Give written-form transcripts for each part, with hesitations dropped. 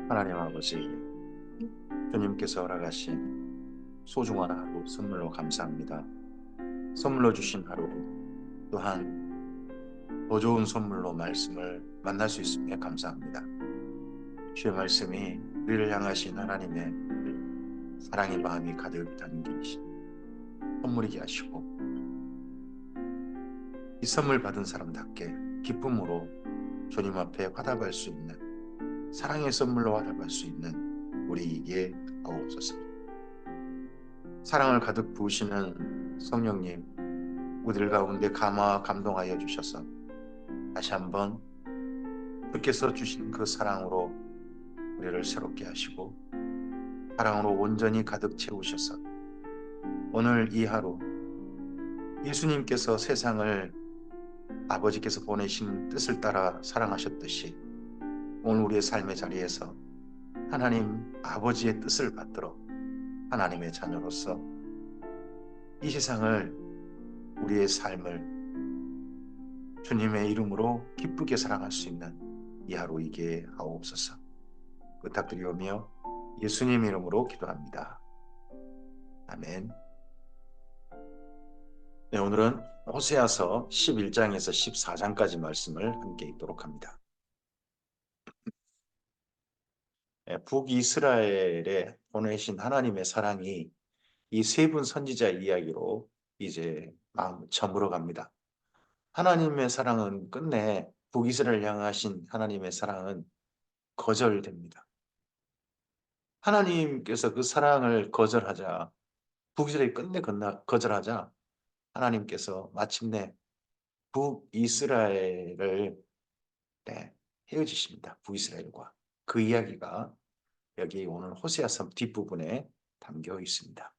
하나님 아버지, 주님께서 허락하신 소중한 하루 선물로 감사합니다. 선물로 주신 하루 또한 더 좋은 선물로 말씀을 만날 수 있음에 감사합니다. 주의 말씀이 우리를 향하신 하나님의 사랑의 마음이 가득 담긴 선물이게 하시고 이 선물 받은 사람답게 기쁨으로 주님 앞에 화답할 수 있는 사랑의 선물로 화답할 수 있는 우리에게 하옵소서. 사랑을 가득 부으시는 성령님, 우리들 가운데 감동하여 주셔서 다시 한번 주께서 주신 그 사랑으로 우리를 새롭게 하시고 사랑으로 온전히 가득 채우셔서 오늘 이 하루 예수님께서 세상을 아버지께서 보내신 뜻을 따라 사랑하셨듯이 오늘 우리의 삶의 자리에서 하나님 아버지의 뜻을 받들어 하나님의 자녀로서 이 세상을 우리의 삶을 주님의 이름으로 기쁘게 사랑할 수 있는 이 하루이게 하옵소서. 부탁드리오며 예수님 이름으로 기도합니다. 아멘. 네, 오늘은 호세아서 11장에서 14장까지 말씀을 함께 읽도록 합니다. 북이스라엘에 보내신 하나님의 사랑이 이 세 분 선지자 이야기로 이제 저물어 갑니다. 하나님의 사랑은 끝내 북이스라엘 향하신 하나님의 사랑은 거절됩니다. 하나님께서 그 사랑을 거절하자 북이스라엘이 끝내 거절하자 하나님께서 마침내 북이스라엘을 헤어지십니다. 북이스라엘과. 그 이야기가 여기 오늘 호세아서 뒷부분에 담겨 있습니다.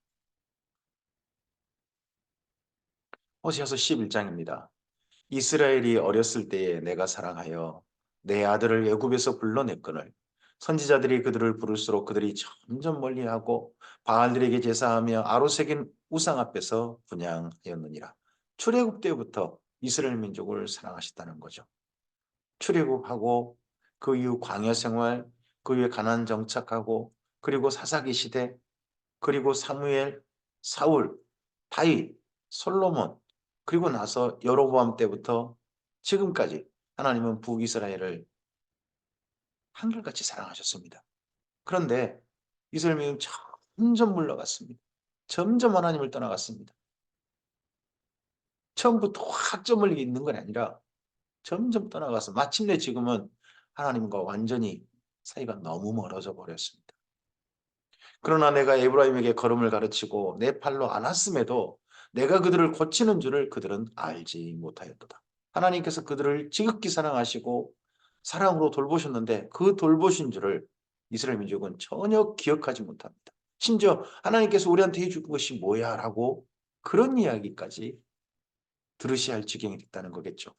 호세아서 11장입니다. 이스라엘이 어렸을 때에 내가 사랑하여 내 아들을 애굽에서 불러냈거늘 선지자들이 그들을 부를수록 그들이 점점 멀리하고 바알들에게 제사하며 아로새긴 우상 앞에서 분향하였느니라. 출애굽 때부터 이스라엘 민족을 사랑하셨다는 거죠. 출애굽하고 그 이후 광야 생활, 그 이후에 가나안 정착하고 그리고 사사기 시대, 그리고 사무엘, 사울, 다윗, 솔로몬, 그리고 나서 여로보암 때부터 지금까지 하나님은 북이스라엘을 한결같이 사랑하셨습니다. 그런데 이스라엘 민족은 점점 물러갔습니다. 점점 하나님을 떠나갔습니다. 처음부터 확 저 멀리 있는 건 아니라 점점 떠나가서 마침내 지금은 하나님과 완전히 사이가 너무 멀어져 버렸습니다. 그러나 내가 에브라임에게 걸음을 가르치고 내 팔로 안았음에도 내가 그들을 고치는 줄을 그들은 알지 못하였도다. 하나님께서 그들을 지극히 사랑하시고 사랑으로 돌보셨는데 그 돌보신 줄을 이스라엘 민족은 전혀 기억하지 못합니다. 심지어 하나님께서 우리한테 해준 것이 뭐야 라고 그런 이야기까지 들으셔야 할 지경이 됐다는 거겠죠.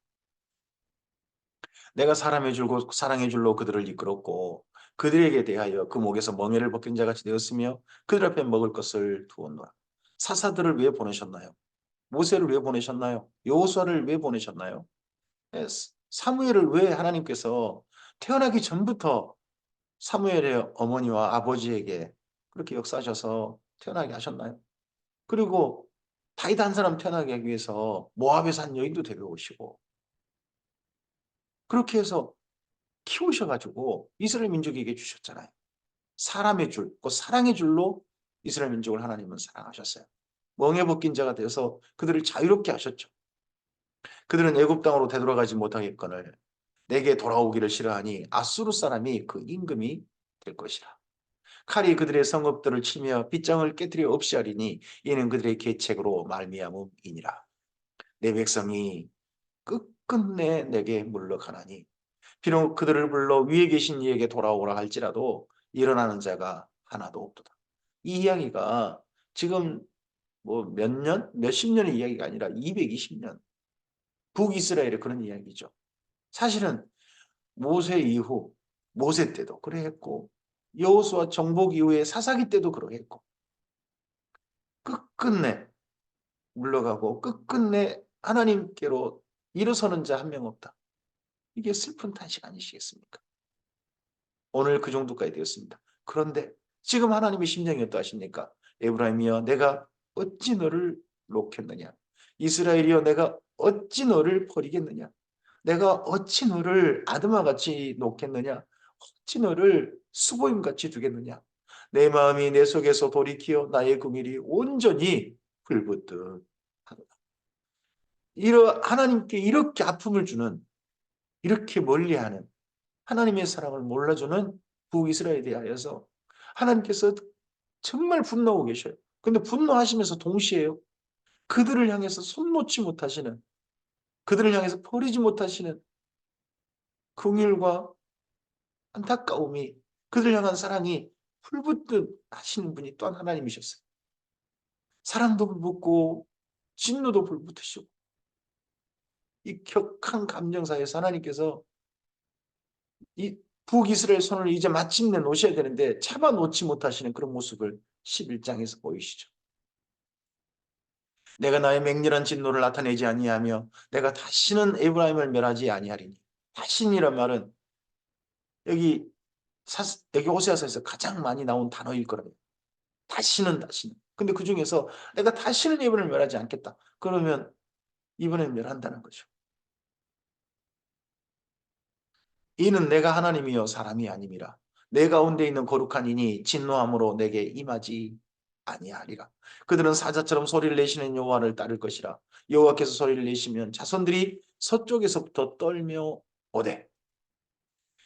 내가 사람의 줄고 사랑의 줄로 그들을 이끌었고 그들에게 대하여 그 목에서 멍에를 벗긴 자같이 되었으며 그들 앞에 먹을 것을 두었노라. 사사들을 왜 보내셨나요? 모세를 왜 보내셨나요? 여호수아를 왜 보내셨나요? 사무엘을 왜 하나님께서 태어나기 전부터 사무엘의 어머니와 아버지에게 그렇게 역사하셔서 태어나게 하셨나요? 그리고 다윗 한 사람 태어나게 하기 위해서 모압에서 한 여인도 데려오시고 그렇게 해서 키우셔가지고 이스라엘 민족에게 주셨잖아요. 사람의 줄, 그 사랑의 줄로 이스라엘 민족을 하나님은 사랑하셨어요. 멍에 벗긴 자가 되어서 그들을 자유롭게 하셨죠. 그들은 애굽 땅으로 되돌아가지 못하겠거늘 내게 돌아오기를 싫어하니 아수르 사람이 그 임금이 될 것이라. 칼이 그들의 성읍들을 치며 빗장을 깨뜨려 없이 하리니 이는 그들의 계책으로 말미암음이니라. 내 백성이 끝끝내 내게 물러가나니 비록 그들을 불러 위에 계신 이에게 돌아오라 할지라도 일어나는 자가 하나도 없도다. 이 이야기가 지금 뭐 몇 년, 몇십 년의 이야기가 아니라 220년 북이스라엘의 그런 이야기죠. 사실은 모세 이후 모세 때도 그래 했고 여호수아 정복 이후에 사사기 때도 그러게 했고 끝끝내 물러가고 끝끝내 하나님께로 일어서는 자 한 명 없다. 이게 슬픈 탄식 아니시겠습니까? 오늘 그 정도까지 되었습니다. 그런데 지금 하나님의 심정이 어떠하십니까? 에브라임이여 내가 어찌 너를 놓겠느냐? 이스라엘이여 내가 어찌 너를 버리겠느냐? 내가 어찌 너를 아드마같이 놓겠느냐? 어찌 너를 수고임같이 두겠느냐? 내 마음이 내 속에서 돌이키어 나의 궁일이 온전히 불붙듯 하도다. 하나님께 이렇게 아픔을 주는, 이렇게 멀리하는 하나님의 사랑을 몰라주는 북이스라엘에 대하여서 하나님께서 정말 분노하고 계셔요. 근데 분노하시면서 동시에요, 그들을 향해서 손 놓지 못하시는, 그들을 향해서 버리지 못하시는 긍휼과 안타까움이, 그들을 향한 사랑이 불붙듯 하시는 분이 또한 하나님이셨어요. 사랑도 불붙고 진노도 불붙으시고, 이 격한 감정사에서 하나님께서 이 북이스라엘 손을 이제 마침내 놓으셔야 되는데 차마 놓지 못하시는 그런 모습을 11장에서 보이시죠. 내가 나의 맹렬한 진노를 나타내지 아니하며 내가 다시는 에브라임을 멸하지 아니하리니. 다시는이란 말은 여기 여기 호세아서에서 가장 많이 나온 단어일 거라고요. 다시는. 근데 그 중에서 내가 다시는 이번을 멸하지 않겠다. 그러면 이번에 멸한다는 거죠. 이는 내가 하나님이요 사람이 아님이라. 내 가운데 있는 거룩한 이니 진노함으로 내게 임하지 아니하리라. 그들은 사자처럼 소리를 내시는 여호와를 따를 것이라. 여호와께서 소리를 내시면 자손들이 서쪽에서부터 떨며 오되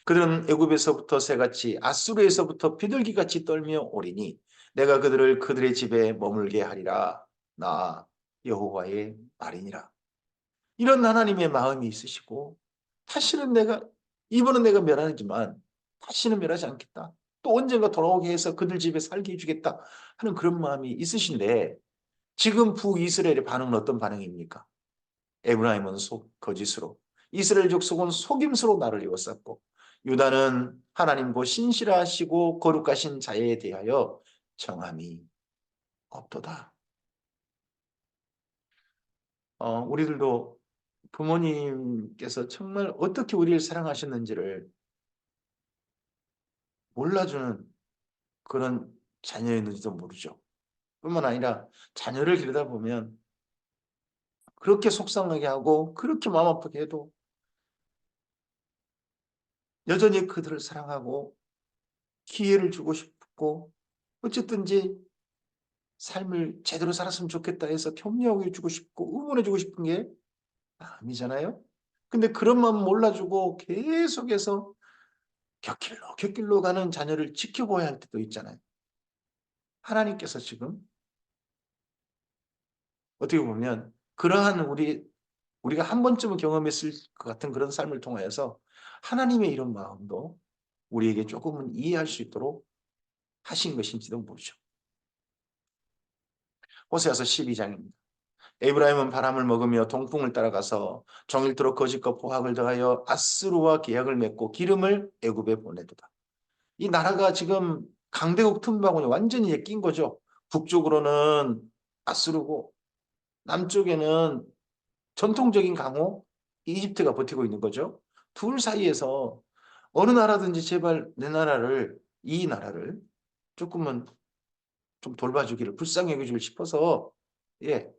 그들은 애굽에서부터 새같이 아수르에서부터 비둘기같이 떨며 오리니 내가 그들을 그들의 집에 머물게 하리라. 나 여호와의 말이니라. 이런 하나님의 마음이 있으시고 다시는 이번은 내가 멸하지만 다시는 멸하지 않겠다. 또 언젠가 돌아오게 해서 그들 집에 살게 해주겠다 하는 그런 마음이 있으신데 지금 북이스라엘의 반응은 어떤 반응입니까? 에브라임은 거짓으로, 이스라엘 족속은 속임수로 나를 이었었고 유다는 하나님고 신실하시고 거룩하신 자에 대하여 정함이 없도다. 우리들도 부모님께서 정말 어떻게 우리를 사랑하셨는지를 몰라주는 그런 자녀였는지도 모르죠. 뿐만 아니라 자녀를 기르다 보면 그렇게 속상하게 하고 그렇게 마음 아프게 해도 여전히 그들을 사랑하고 기회를 주고 싶고 어쨌든지 삶을 제대로 살았으면 좋겠다 해서 격려해 주고 싶고 응원해 주고 싶은 게 마음이잖아요. 근데 그런 마음 몰라주고 계속해서 곁길로 가는 자녀를 지켜봐야 할 때도 있잖아요. 하나님께서 지금 어떻게 보면 그러한 우리가 한 번쯤은 경험했을 것 같은 그런 삶을 통하여서 하나님의 이런 마음도 우리에게 조금은 이해할 수 있도록 하신 것인지도 모르죠. 호세아서 12장입니다. 에브라임은 바람을 먹으며 동풍을 따라가서 종일토록 거짓과 포악을 더하여 아스루와 계약을 맺고 기름을 애굽에 보내도다. 이 나라가 지금 강대국 틈바구니 완전히 낀 거죠. 북쪽으로는 아스루고 남쪽에는 전통적인 강호 이집트가 버티고 있는 거죠. 둘 사이에서 어느 나라든지 제발 이 나라를 조금은 좀 돌봐주기를 불쌍히 여겨주길 싶어서 예,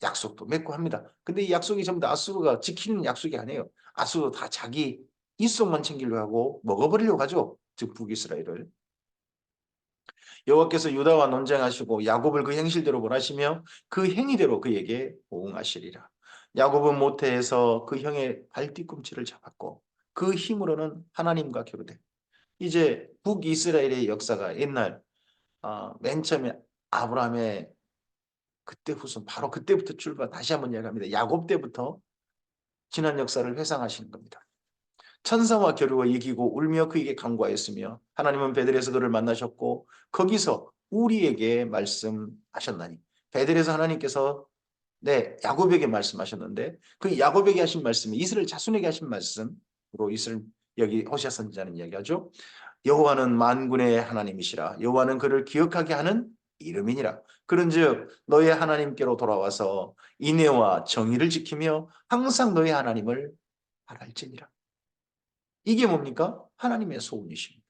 약속도 맺고 합니다. 근데 이 약속이 전부 다 아수르가 지키는 약속이 아니에요. 아수르 다 자기 이속만 챙기려고 하고 먹어버리려고 하죠. 즉 북이스라엘을. 여호와께서 유다와 논쟁하시고 야곱을 그 행실대로 벌하시며 그 행위대로 그에게 보응하시리라. 야곱은 모태에서 그 형의 발뒤꿈치를 잡았고 그 힘으로는 하나님과 교류돼. 이제 북이스라엘의 역사가 옛날 맨 처음에 아브라함의 그때 후손 바로 그때부터 출발 다시 한번 이야기합니다. 야곱 때부터 지난 역사를 회상하시는 겁니다. 천사와 겨루어 이기고 울며 그에게 간구하였으며 하나님은 베델에서 그를 만나셨고 거기서 우리에게 말씀하셨나니 베델에서 하나님께서 야곱에게 말씀하셨는데 그 야곱에게 하신 말씀이 이스라엘 자손에게 하신 말씀으로 이스라엘 여기 호시아 선지자는 이야기하죠. 여호와는 만군의 하나님이시라. 여호와는 그를 기억하게 하는 이름이니라. 그런즉 너의 하나님께로 돌아와서 인애와 정의를 지키며 항상 너의 하나님을 바랄지니라. 이게 뭡니까? 하나님의 소원이십니다.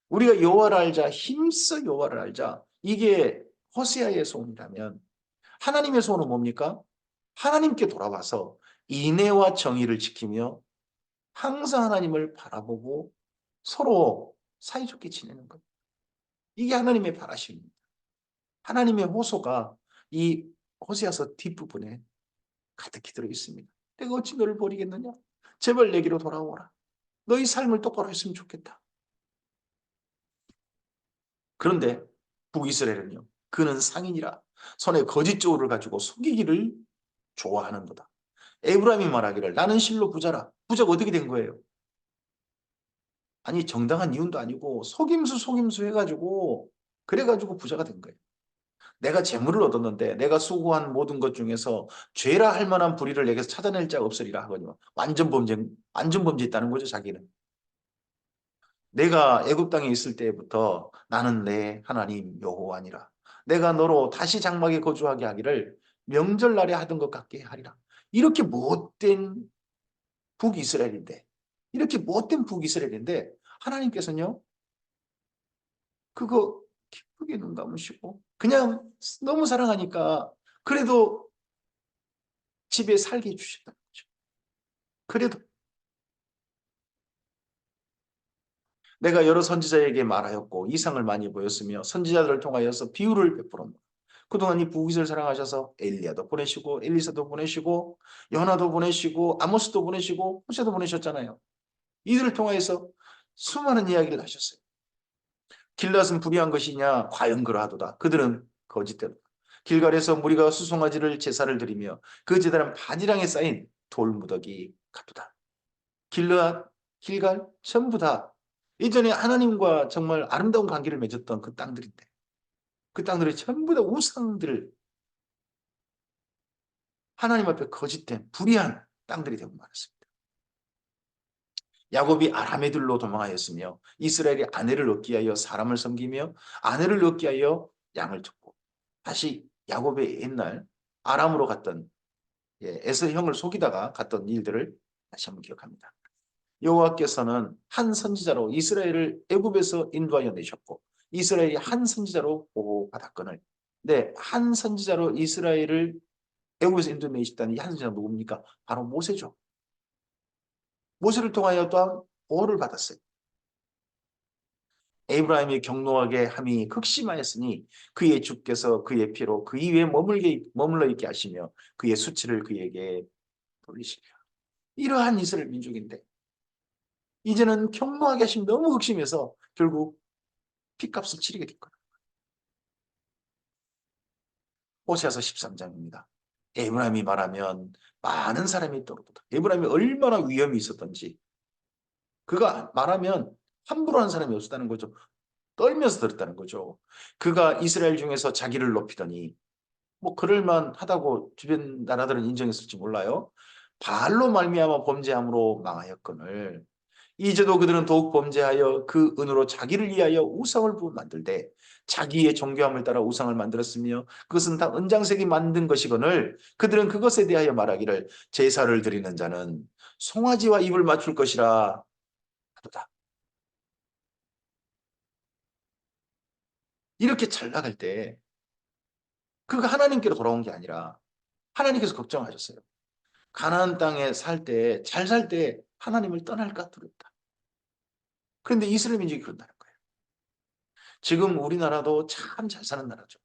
우리가 여호와를 알자, 힘써 여호와를 알자. 이게 호세아의 소원이라면 하나님의 소원은 뭡니까? 하나님께 돌아와서 인애와 정의를 지키며 항상 하나님을 바라보고 서로 사이좋게 지내는 것. 이게 하나님의 바라심입니다. 하나님의 호소가 이 호세아서 뒷부분에 가득히 들어 있습니다. 내가 어찌 너를 버리겠느냐? 제발 내게로 돌아오라. 너희 삶을 똑바로 했으면 좋겠다. 그런데 북이스라엘은요. 그는 상인이라 손에 거짓 저울을 가지고 속이기를 좋아하는도다. 에브라임이 말하기를 나는 실로 부자라. 부자가 어떻게 된 거예요? 아니 정당한 이유도 아니고 속임수 해가지고 그래가지고 부자가 된 거예요. 내가 재물을 얻었는데 내가 수고한 모든 것 중에서 죄라 할 만한 불의를 내게서 찾아낼 자가 없으리라 하거든요. 완전 범죄했다는 거죠, 자기는. 내가 애굽 땅에 있을 때부터 나는 내 하나님 여호와니라. 내가 너로 다시 장막에 거주하게 하기를 명절날에 하던 것 같게 하리라. 이렇게 못된 북이스라엘인데, 이렇게 못된 북이스라엘인데 하나님께서는요, 그거 기쁘게 눈 감으시고 그냥 너무 사랑하니까 그래도 집에 살게 해주셨다는 거죠. 그래도 내가 여러 선지자에게 말하였고 이상을 많이 보였으며 선지자들을 통하여서 비유를 베풀었노라. 그동안 이 북이스를 사랑하셔서 엘리야도 보내시고 엘리사도 보내시고 요나도 보내시고 아모스도 보내시고 호세도 보내셨잖아요. 이들을 통하여서 수많은 이야기를 하셨어요. 길랏은 불의한 것이냐? 과연 그러하도다. 그들은 거짓대로. 길갈에서 무리가 수송아지를 제사를 드리며 그 제단은 바지랑에 쌓인 돌무더기 같도다. 길르앗, 길갈 전부 다 예전에 하나님과 정말 아름다운 관계를 맺었던 그 땅들인데 그 땅들이 전부 다 우상들을 하나님 앞에 거짓된 불의한 땅들이 되고 말았습니다. 야곱이 아람애들로 도망하였으며 이스라엘이 아내를 얻기 위하여 사람을 섬기며 아내를 얻기 위하여 양을 듣고 다시 야곱의 옛날 아람으로 갔던 에서 형을 속이다가 갔던 일들을 다시 한번 기억합니다. 여호와께서는 한 선지자로 이스라엘을 애굽에서 인도하여 내셨고 이스라엘이 한 선지자로 보호받았거늘 한 선지자로 이스라엘을 애굽에서 인도해 내셨다는 이 한 선지자가 누굽니까? 바로 모세죠. 모세를 통하여 또한 보호를 받았어요. 에브라임이 경노하게 함이 극심하였으니 그의 주께서 그의 피로 그 위에 머물러 있게 하시며 그의 수치를 그에게 돌리시리라. 이러한 이스라엘 민족인데 이제는 경노하게 하시면 너무 극심해서 결국 핏값을 치르게 될 거예요. 호세아서 13장입니다. 에브라임이 말하면 많은 사람이 떠오르다. 에브라임이 얼마나 위험이 있었던지 그가 말하면 함부로 하는 사람이 없었다는 거죠. 떨면서 들었다는 거죠. 그가 이스라엘 중에서 자기를 높이더니 뭐 그럴만 하다고 주변 나라들은 인정했을지 몰라요. 바알로 말미암아 범죄함으로 망하였거늘 이제도 그들은 더욱 범죄하여 그 은으로 자기를 위하여 우상을 만들되 자기의 정교함을 따라 우상을 만들었으며 그것은 다 은장색이 만든 것이거늘 그들은 그것에 대하여 말하기를 제사를 드리는 자는 송아지와 입을 맞출 것이라 하도다. 이렇게 잘 나갈 때 그가 하나님께로 돌아온 게 아니라 하나님께서 걱정하셨어요. 가나안 땅에 살 때, 잘 살 때 하나님을 떠날까 두렵다. 그런데 이스라엘 민족이 그런다는 거예요. 지금 우리나라도 참 잘 사는 나라죠.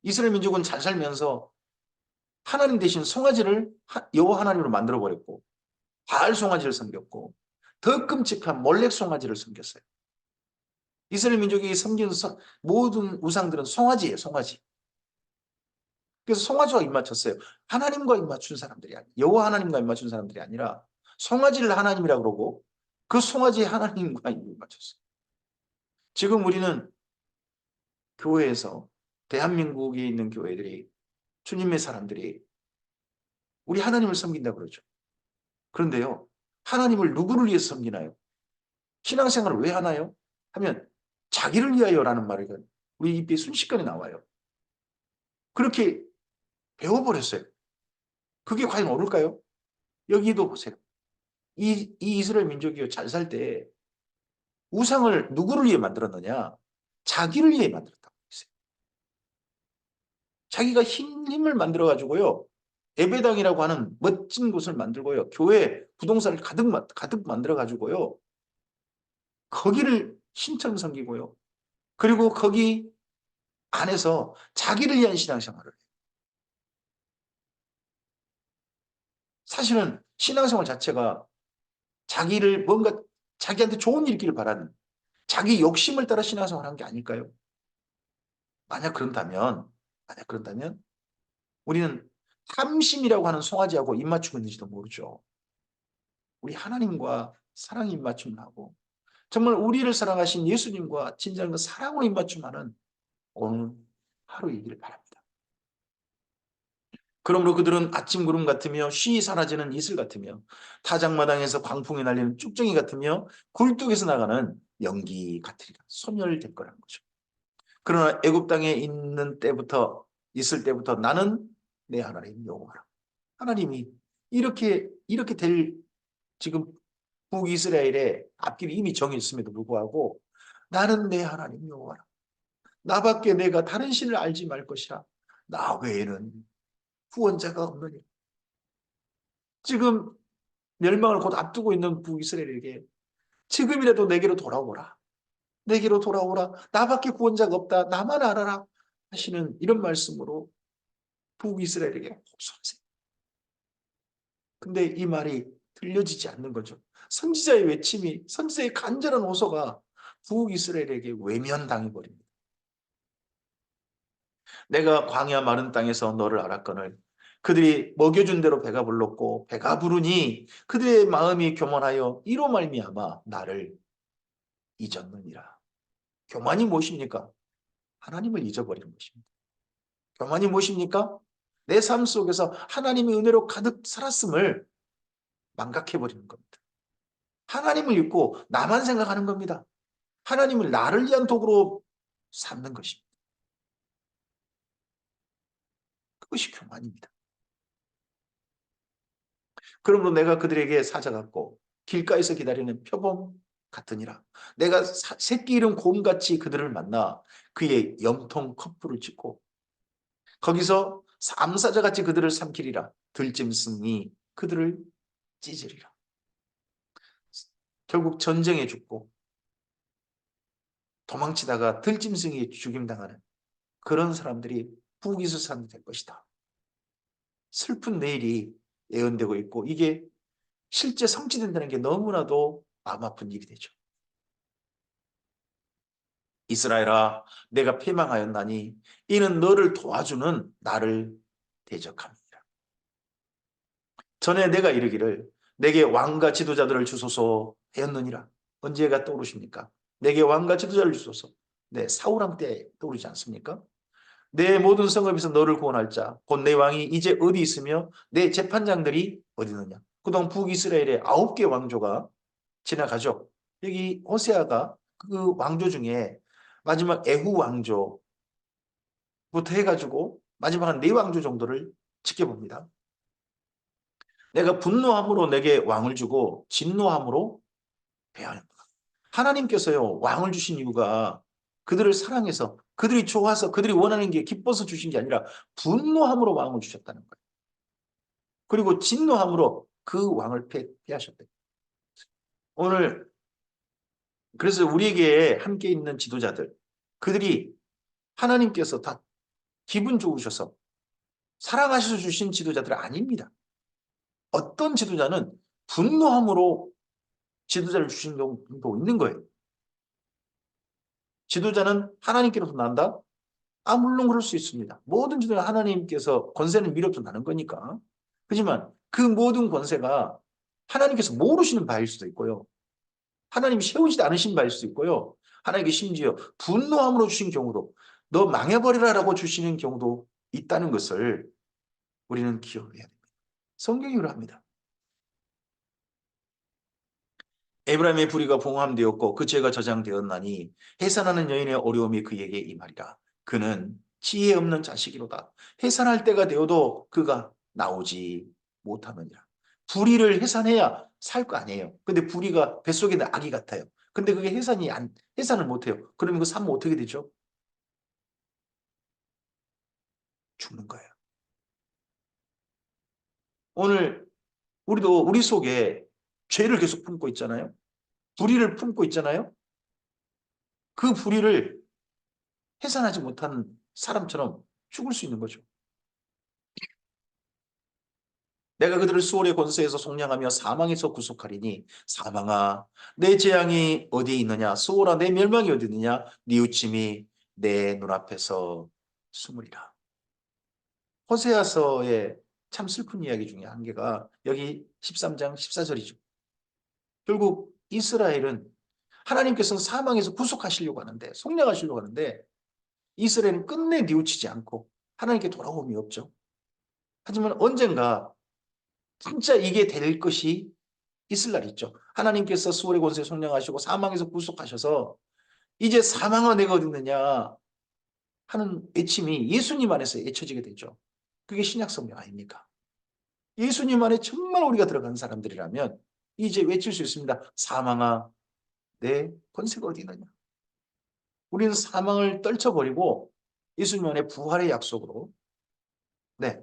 이스라엘 민족은 잘 살면서 하나님 대신 송아지를 여호와 하나님으로 만들어버렸고 바알 송아지를 섬겼고 더 끔찍한 몰렉 송아지를 섬겼어요. 이스라엘 민족이 섬기는 모든 우상들은 송아지예요. 송아지. 그래서 송아지와 입맞췄어요. 하나님과 입맞춘 사람들이 아니에요. 여호와 하나님과 입맞춘 사람들이 아니라 송아지를 하나님이라고 그러고 그 송아지에 하나님과 입맞췄어요. 지금 우리는 교회에서 대한민국에 있는 교회들이 주님의 사람들이 우리 하나님을 섬긴다고 그러죠. 그런데요. 하나님을 누구를 위해서 섬기나요? 신앙생활을 왜 하나요? 하면 자기를 위하여라는 말이 우리 입에 순식간에 나와요. 그렇게 배워버렸어요. 그게 과연 옳을까요? 여기도 보세요. 이 이스라엘 민족이요 잘 살 때 우상을 누구를 위해 만들었느냐? 자기를 위해 만들었다고 했어요. 자기가 힘을 만들어 가지고요. 예배당이라고 하는 멋진 곳을 만들고요. 교회 부동산을 가득 만들어 가지고요. 거기를 신처럼 섬기고요. 그리고 거기 안에서 자기를 위한 신앙생활을 해요. 사실은 신앙생활 자체가 자기를 뭔가 자기한테 좋은 일 있기를 바라는 자기 욕심을 따라 신앙생활을 한 게 아닐까요? 만약 그런다면 우리는 탐심이라고 하는 송아지하고 입맞추고 있는지도 모르죠. 우리 하나님과 사랑 입맞춤을 하고 정말 우리를 사랑하신 예수님과 진정한 사랑으로 입맞춤하는 오늘 하루이기를 바랍니다. 그러므로 그들은 아침 구름 같으며 쉬이 사라지는 이슬 같으며 타작마당에서 광풍이 날리는 쭉정이 같으며 굴뚝에서 나가는 연기 같으리라. 소멸될 거라는 거죠. 그러나 애굽 땅에 있을 때부터 나는 내 하나님 여호와라. 하나님이 이렇게 될 지금 북이스라엘의 앞길이 이미 정했음에도 불구하고 나는 내 하나님 여호와라. 나밖에 내가 다른 신을 알지 말 것이라. 나 외에는 구원자가 없느니. 지금 멸망을 곧 앞두고 있는 북이스라엘에게 지금이라도 내게로 돌아오라. 내게로 돌아오라. 나밖에 구원자가 없다. 나만 알아라. 하시는 이런 말씀으로 북이스라엘에게 호소하세요. 근데 이 말이 들려지지 않는 거죠. 선지자의 외침이, 선지자의 간절한 호소가 북이스라엘에게 외면당해 버립니다. 내가 광야 마른 땅에서 너를 알았거늘 그들이 먹여준 대로 배가 불렀고 배가 부르니 그들의 마음이 교만하여 이로 말미암아 나를 잊었느니라. 교만이 무엇입니까? 하나님을 잊어버리는 것입니다. 교만이 무엇입니까? 내 삶 속에서 하나님의 은혜로 가득 살았음을 망각해버리는 겁니다. 하나님을 잊고 나만 생각하는 겁니다. 하나님을 나를 위한 도구로 삼는 것입니다. 그것이 교만입니다. 그러므로 내가 그들에게 사자 같고 길가에서 기다리는 표범 같으니라. 내가 새끼 이른 곰같이 그들을 만나 그의 염통 커플을 찍고 거기서 암사자같이 그들을 삼키리라. 들짐승이 그들을 찢으리라. 결국 전쟁에 죽고 도망치다가 들짐승이 죽임당하는 그런 사람들이 북이스라엘 사람이 될 것이다. 슬픈 내일이 예언되고 있고 이게 실제 성취된다는 게 너무나도 마음 아픈 일이 되죠. 이스라엘아 내가 패망하였나니 이는 너를 도와주는 나를 대적함이니라. 전에 내가 이르기를 내게 왕과 지도자들을 주소서 하였느니라. 언제가 떠오르십니까? 내게 왕과 지도자를 주소서. 네, 사울왕 때 떠오르지 않습니까? 내 모든 성읍에서 너를 구원할 자, 곧 내 왕이 이제 어디 있으며 내 재판장들이 어디 있느냐. 그동안 북이스라엘의 9개 왕조가 지나가죠. 여기 호세아가 그 왕조 중에 마지막 에후 왕조부터 해가지고 마지막 한 4왕조 정도를 지켜봅니다. 내가 분노함으로 내게 왕을 주고 진노함으로 배하는 거야. 하나님께서요 왕을 주신 이유가 그들을 사랑해서 그들이 좋아서 그들이 원하는 게 기뻐서 주신 게 아니라 분노함으로 왕을 주셨다는 거예요. 그리고 진노함으로 그 왕을 패하셨대요. 오늘 그래서 우리에게 함께 있는 지도자들 그들이 하나님께서 다 기분 좋으셔서 사랑하셔서 주신 지도자들 아닙니다. 어떤 지도자는 분노함으로 지도자를 주신 경우도 있는 거예요. 지도자는 하나님께로부터 난다? 물론 그럴 수 있습니다. 모든 지도자 하나님께서 권세는 미로부터 나는 거니까. 하지만 그 모든 권세가 하나님께서 모르시는 바일 수도 있고요. 하나님이 세우지 않으신 바일 수도 있고요. 하나님께 심지어 분노함으로 주신 경우도 너 망해버리라라고 주시는 경우도 있다는 것을 우리는 기억해야 됩니다. 성경이 그러합니다. 에브라임의 불의가 봉함되었고 그 죄가 저장되었나니 해산하는 여인의 어려움이 그에게 임하리라. 그는 지혜 없는 자식이로다. 해산할 때가 되어도 그가 나오지 못하느니라. 불의를 해산해야 살 거 아니에요. 근데 부리가 뱃속에 있는 아기 같아요. 근데 그게 해산을 못해요. 그러면 그 삶은 어떻게 되죠? 죽는 거예요. 오늘 우리도 우리 속에 죄를 계속 품고 있잖아요. 불의를 품고 있잖아요. 그 불의를 해산하지 못하는 사람처럼 죽을 수 있는 거죠. 내가 그들을 수월의 권세에서 속량하며 사망에서 구속하리니 사망아 내 재앙이 어디에 있느냐 수월아 내 멸망이 어디 있느냐 뉘우침이 내 눈앞에서 숨으리라. 호세아서의 참 슬픈 이야기 중에 한 개가 여기 13장 14절이죠. 결국 이스라엘은 하나님께서는 사망에서 구속하시려고 하는데 속량하시려고 하는데 이스라엘은 끝내 뉘우치지 않고 하나님께 돌아옴이 없죠. 하지만 언젠가 진짜 이게 될 것이 있을 날이 있죠. 하나님께서 수월의 권세 속량하시고 사망에서 구속하셔서 이제 사망아 내가 어디 있느냐 하는 외침이 예수님 안에서 외쳐지게 되죠. 그게 신약 성경 아닙니까? 예수님 안에 정말 우리가 들어간 사람들이라면 이제 외칠 수 있습니다. 사망아 내 권세가 어디 있느냐. 우리는 사망을 떨쳐버리고 예수님 안에 부활의 약속으로 네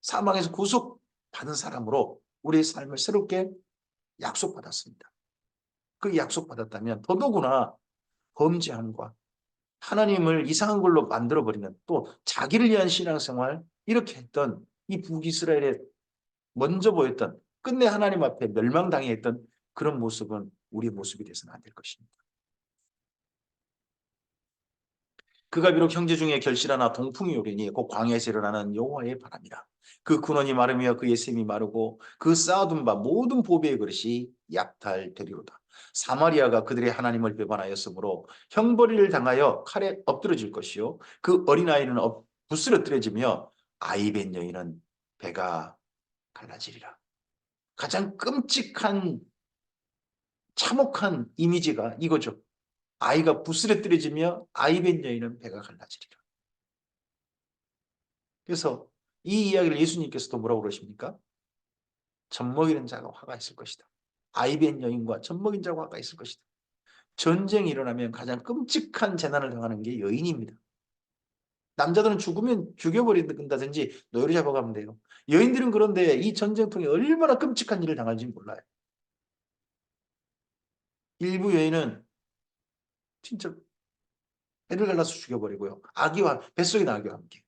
사망에서 구속받은 사람으로 우리의 삶을 새롭게 약속받았습니다. 그 약속받았다면 더더구나 범죄함과 하나님을 이상한 걸로 만들어버리는 또 자기를 위한 신앙생활 이렇게 했던 이 북이스라엘에 먼저 보였던 끝내 하나님 앞에 멸망당해 있던 그런 모습은 우리의 모습이 돼서는 안 될 것입니다. 그가 비록 형제 중에 결실하나 동풍이 오리니 곧 광야에서 일어나는 여호와의 바람이라. 그 근원이 마르며 그의 샘이 마르고 그 쌓아둔 바 모든 보배의 그릇이 약탈되리로다. 사마리아가 그들의 하나님을 배반하였으므로 형벌이를 당하여 칼에 엎드러질 것이요 그 어린아이는 부스러뜨려지며 아이벤 여인은 배가 갈라지리라. 가장 끔찍한 참혹한 이미지가 이거죠. 아이가 부스러뜨려지며 아이벤 여인은 배가 갈라지리라. 그래서 이 이야기를 예수님께서도 뭐라고 그러십니까? 젖먹이는 자가 화가 있을 것이다. 아이벤 여인과 젖먹인 자가 화가 있을 것이다. 전쟁이 일어나면 가장 끔찍한 재난을 당하는 게 여인입니다. 남자들은 죽으면 죽여버린다든지 노예로 잡아가면 돼요. 여인들은 그런데 이 전쟁통에 얼마나 끔찍한 일을 당할지 몰라요. 일부 여인은 진짜 배를 갈라서 죽여버리고요. 아기와 뱃속에 난 아기와 함께.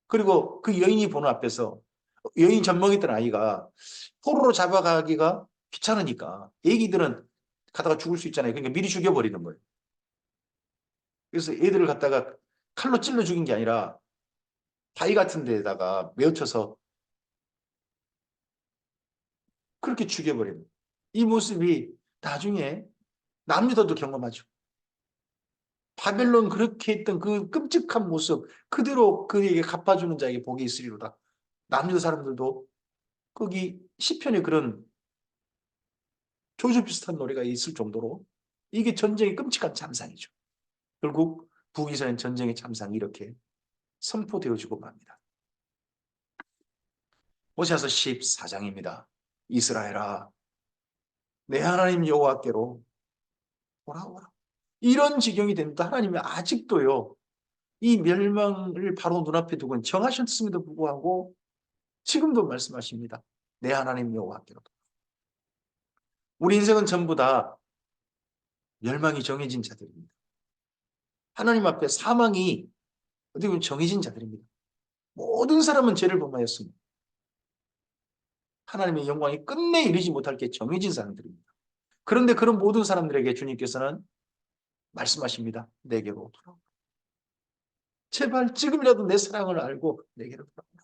그리고 그 여인이 보는 앞에서 여인 젖먹이던 아이가 포로로 잡아가기가 귀찮으니까 애기들은 가다가 죽을 수 있잖아요. 그러니까 미리 죽여버리는 거예요. 그래서 애들을 갖다가 칼로 찔러 죽인 게 아니라 바위 같은 데다가 메어쳐서 그렇게 죽여버리는 거예요. 이 모습이 나중에 남유다도 경험하죠. 바벨론 그렇게 했던 그 끔찍한 모습 그대로 그에게 갚아주는 자에게 복이 있으리로다. 남유다 사람들도 거기 시편에 그런 조주 비슷한 노래가 있을 정도로 이게 전쟁의 끔찍한 참상이죠. 결국 북이스라엘 전쟁의 참상이 이렇게 선포되어지고 맙니다. 호세아서 14장입니다. 이스라엘아 내 하나님 여호와께로 돌아오라. 이런 지경이 됩니다. 하나님이 아직도요. 이 멸망을 바로 눈앞에 두고 정하셨음에도 불구하고 지금도 말씀하십니다. 내 하나님 여호와께로 돌아오라. 우리 인생은 전부 다 멸망이 정해진 자들입니다. 하나님 앞에 사망이 어떻게 보면 정해진 자들입니다. 모든 사람은 죄를 범하였습니다. 하나님의 영광이 끝내 이르지 못할 게 정해진 사람들입니다. 그런데 그런 모든 사람들에게 주님께서는 말씀하십니다. 내게로 돌아오라. 제발 지금이라도 내 사랑을 알고 내게로 돌아오라.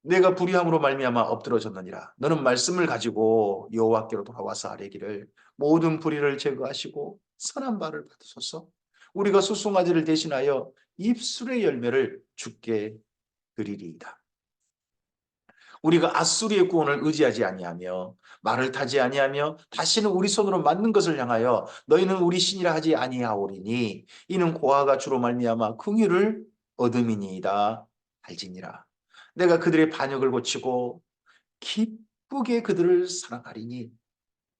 내가 불의함으로 말미암아 엎드러졌느니라. 너는 말씀을 가지고 여호와께로 돌아와서 아뢰기를 모든 불의를 제거하시고 선한 바를 받으소서. 우리가 소송아지를 대신하여 입술의 열매를 주께 드리리이다. 우리가 앗수리의 구원을 의지하지 아니하며 말을 타지 아니하며 다시는 우리 손으로 맞는 것을 향하여 너희는 우리 신이라 하지 아니하오리니 이는 고아가 주로 말미암아 긍휼을 얻음이니이다 할지니라. 내가 그들의 반역을 고치고 기쁘게 그들을 사랑하리니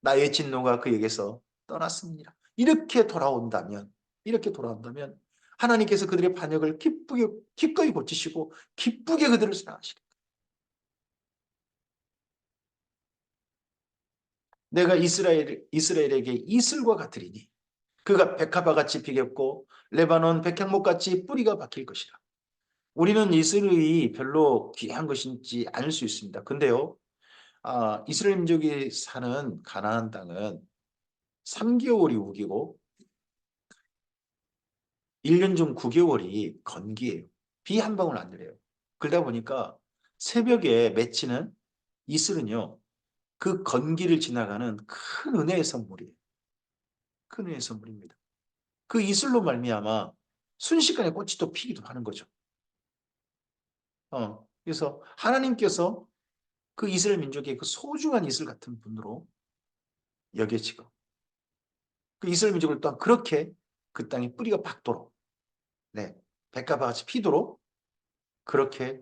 나의 진노가 그에게서 떠났습니다. 이렇게 돌아온다면 하나님께서 그들의 반역을 기쁘게 기꺼이 고치시고 기쁘게 그들을 사랑하시리. 내가 이스라엘에게 이슬과 같으리니 그가 백합화같이 피겠고 레바논 백향목같이 뿌리가 박힐 것이라. 우리는 이스라엘이 별로 귀한 것인지 알 수 있습니다. 근데요, 이스라엘 민족이 사는 가나안 땅은 3개월이 우기고 1년 중 9개월이 건기예요. 비 한 방울 안 내려요. 그러다 보니까 새벽에 맺히는 이슬은요, 그 건기를 지나가는 큰 은혜의 선물이에요. 큰 은혜의 선물입니다. 그 이슬로 말미암아 순식간에 꽃이 또 피기도 하는 거죠. 그래서 하나님께서 그 이스라엘 민족의 그 소중한 이슬 같은 분으로 여겨지고 그 이스라엘 민족을 또한 그렇게 그 땅에 뿌리가 박도록, 네, 백합화 같이 피도록 그렇게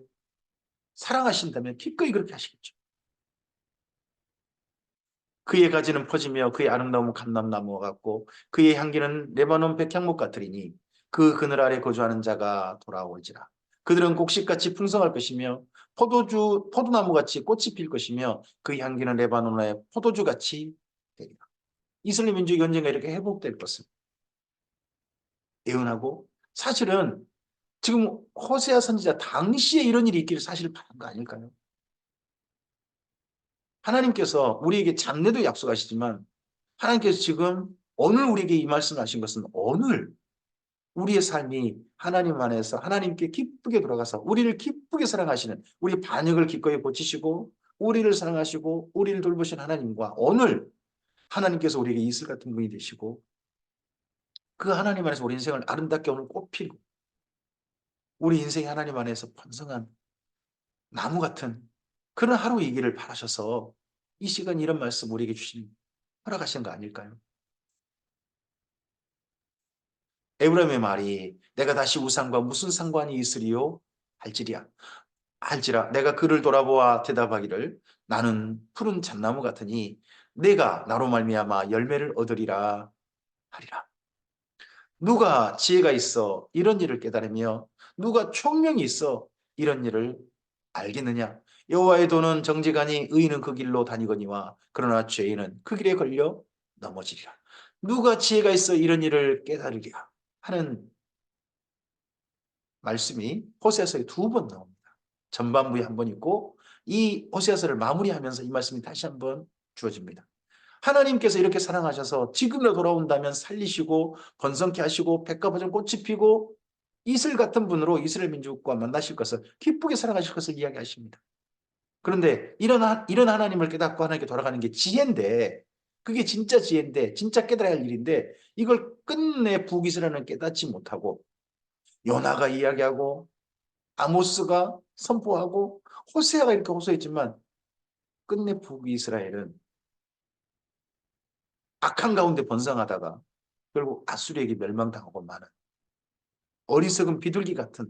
사랑하신다면 기꺼이 그렇게 하시겠죠. 그의 가지는 퍼지며 그의 아름다움은 감람나무와 같고 그의 향기는 레바논 백향목 같으리니 그 그늘 아래 거주하는 자가 돌아올지라. 그들은 곡식같이 풍성할 것이며 포도나무같이 꽃이 필 것이며 그 향기는 레바논의 포도주같이 되리라. 이스라엘 민족이 언젠가 이렇게 회복될 것을 예언하고, 사실은 지금 호세아 선지자 당시에 이런 일이 있기를 사실 바란 거 아닐까요? 하나님께서 우리에게 장래도 약속하시지만 하나님께서 지금 오늘 우리에게 이 말씀을 하신 것은 오늘 우리의 삶이 하나님 안에서 하나님께 기쁘게 돌아가서 우리를 기쁘게 사랑하시는, 우리 반역을 기꺼이 고치시고 우리를 사랑하시고 우리를 돌보신 하나님과 오늘 하나님께서 우리에게 이슬 같은 분이 되시고 그 하나님 안에서 우리 인생을 아름답게 오늘 꽃피고 우리 인생이 하나님 안에서 번성한 나무 같은 그런 하루이기를 바라셔서 이 시간 이런 말씀 우리에게 허락하신 거 아닐까요? 에브라임의 말이 내가 다시 우상과 무슨 상관이 있으리요? 할지라 내가 그를 돌아보아 대답하기를 나는 푸른 잣나무 같으니 내가 나로 말미암아 열매를 얻으리라 하리라. 누가 지혜가 있어 이런 일을 깨달으며 누가 총명이 있어 이런 일을 알겠느냐? 여호와의 도는 정직하니 의인은 그 길로 다니거니와 그러나 죄인은 그 길에 걸려 넘어지리라. 누가 지혜가 있어 이런 일을 깨달으리라 하는 말씀이 호세아서에 2번 나옵니다. 전반부에 한 번 있고 이 호세아서를 마무리하면서 이 말씀이 다시 한 번 주어집니다. 하나님께서 이렇게 사랑하셔서 지금이라 돌아온다면 살리시고 번성케 하시고 백합화전 꽃이 피고 이슬 같은 분으로 이스라엘 민족과 만나실 것을 기쁘게 사랑하실 것을 이야기하십니다. 그런데 이런 하나님을 깨닫고 하나님께 돌아가는 게 지혜인데, 그게 진짜 지혜인데 진짜 깨달아야 할 일인데 이걸 끝내 북이스라엘은 깨닫지 못하고 요나가 이야기하고 아모스가 선포하고 호세아가 이렇게 호소했지만 끝내 북이스라엘은 악한 가운데 번성하다가 결국 아수리에게 멸망당하고 마는 어리석은 비둘기 같은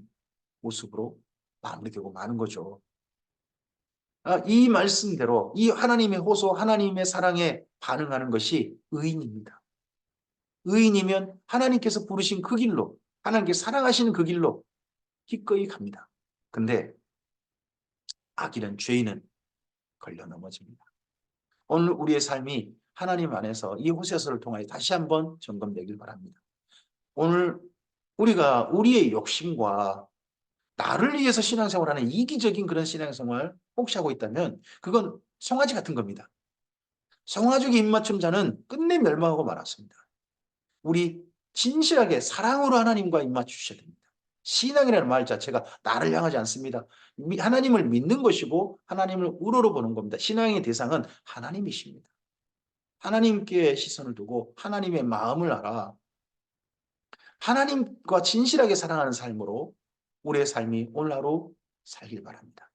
모습으로 마무리되고 마는 거죠. 이 말씀대로 이 하나님의 호소, 하나님의 사랑에 반응하는 것이 의인입니다. 의인이면 하나님께서 부르신 그 길로, 하나님께서 사랑하시는 그 길로 기꺼이 갑니다. 근데 악인은, 죄인은 걸려 넘어집니다. 오늘 우리의 삶이 하나님 안에서 이 호세아서를 통하여 다시 한번 점검되길 바랍니다. 오늘 우리가 우리의 욕심과 나를 위해서 신앙생활하는 이기적인 그런 신앙생활 혹시 하고 있다면 그건 송아지 같은 겁니다. 송아지의 입맞춤 자는 끝내 멸망하고 말았습니다. 우리 진실하게 사랑으로 하나님과 입맞추셔야 됩니다. 신앙이라는 말 자체가 나를 향하지 않습니다. 하나님을 믿는 것이고 하나님을 우러러 보는 겁니다. 신앙의 대상은 하나님이십니다. 하나님께 시선을 두고 하나님의 마음을 알아 하나님과 진실하게 사랑하는 삶으로 우리의 삶이 오늘 하루 살길 바랍니다.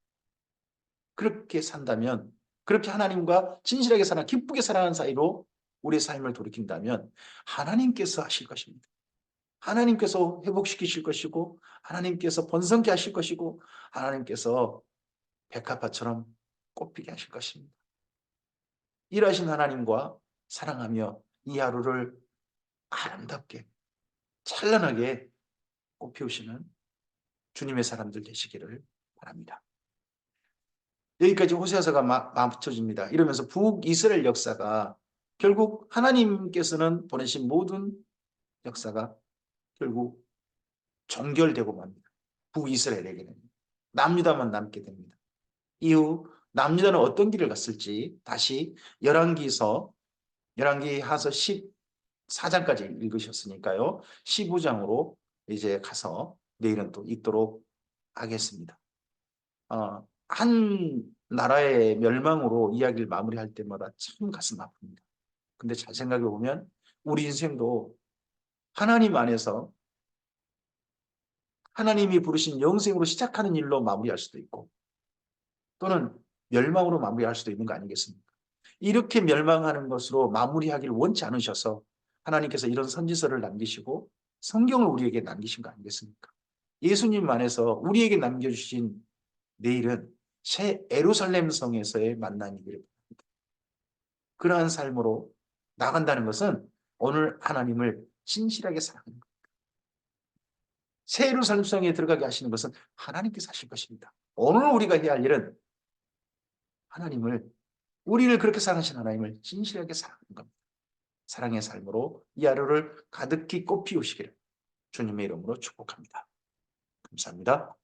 그렇게 산다면, 그렇게 하나님과 진실하게 기쁘게 사랑하는 사이로 우리의 삶을 돌이킨다면 하나님께서 하실 것입니다. 하나님께서 회복시키실 것이고 하나님께서 번성케 하실 것이고 하나님께서 백합화처럼 꽃피게 하실 것입니다. 일하신 하나님과 사랑하며 이 하루를 아름답게 찬란하게 꽃피우시는 주님의 사람들 되시기를 바랍니다. 여기까지 호세아서가 맞춰집니다. 이러면서 북이스라엘 역사가 결국 하나님께서는 보내신 모든 역사가 결국 종결되고 맙니다. 북이스라엘에게는 남유다만 남게 됩니다. 이후 남유다는 어떤 길을 갔을지 다시 열왕기하서 14장까지 읽으셨으니까요. 15장으로 이제 가서 내일은 또 읽도록 하겠습니다. 한 나라의 멸망으로 이야기를 마무리할 때마다 참 가슴 아픕니다. 근데 잘 생각해 보면 우리 인생도 하나님 안에서 하나님이 부르신 영생으로 시작하는 일로 마무리할 수도 있고 또는 멸망으로 마무리할 수도 있는 거 아니겠습니까? 이렇게 멸망하는 것으로 마무리하기를 원치 않으셔서 하나님께서 이런 선지서를 남기시고 성경을 우리에게 남기신 거 아니겠습니까? 예수님 안에서 우리에게 남겨주신 내일은 새 예루살렘 성에서의 만남이기를 바랍니다. 그러한 삶으로 나간다는 것은 오늘 하나님을 진실하게 사랑하는 것. 새 예루살렘 성에 들어가게 하시는 것은 하나님께서 하실 것입니다. 오늘 우리가 해야 할 일은 우리를 그렇게 사랑하신 하나님을 진실하게 사랑하는 겁니다. 사랑의 삶으로 이 하루를 가득히 꽃피우시기를 주님의 이름으로 축복합니다. 감사합니다.